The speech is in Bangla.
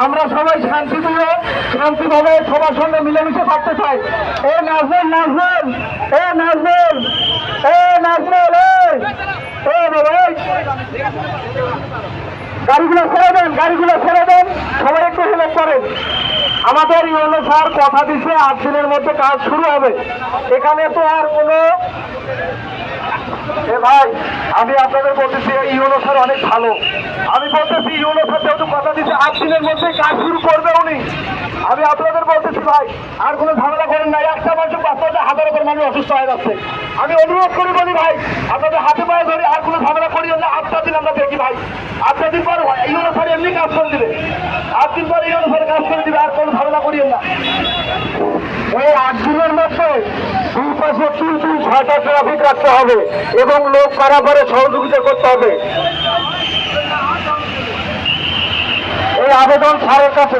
আমরা সবাই শান্তিভাবে সবার সঙ্গে মিলেমিশে থাকতে চাই। এ নাজমুল নাজমুল এ নাজমুল এ নাজমুল এ গাড়িগুলো ছেড়ে দেন সবাই একটু হেল্প করেন। আমাদের ইউনো স্যার কথা দিচ্ছে 8 দিনের মধ্যে কাজ শুরু হবে। এখানে তো আর কোনো ভাই আমি আপনাদের বলতেছি ইউনো স্যার অনেক ভালো। আমি বলতেছি ইউনো স্যার যেহেতু কথা দিচ্ছে 8 দিনের মধ্যে কাজ শুরু করবে উনি। আমি আপনাদের বলতেছি ভাই আর কোনো ঝামেলা করেন না। একটা মানুষ বাচ্চাতে হাজার উপর মানুষ অসুস্থ হয়ে যাচ্ছে। আমি অনুরোধ করি বলি ভাই আপনাদের হাতে পায়ে ধরে আর কোনো ঝামেলা করিও না। 8 দিন আমরা দেখি ভাই, 8 দিন পর ইউনো স্যার এমনি কাজ করে দিবে। 8 দিন পরে ইউনো স্যার কাজ করে দিবে, আর কোনো ঝামেলা করিও না। এই 8 দিনের মধ্যে দুই পাশে 6টা ট্রাফিক রাখতে হবে এবং লোক পারাপারে সহযোগিতা করতে হবে। এই আবেদন স্যারের কাছে।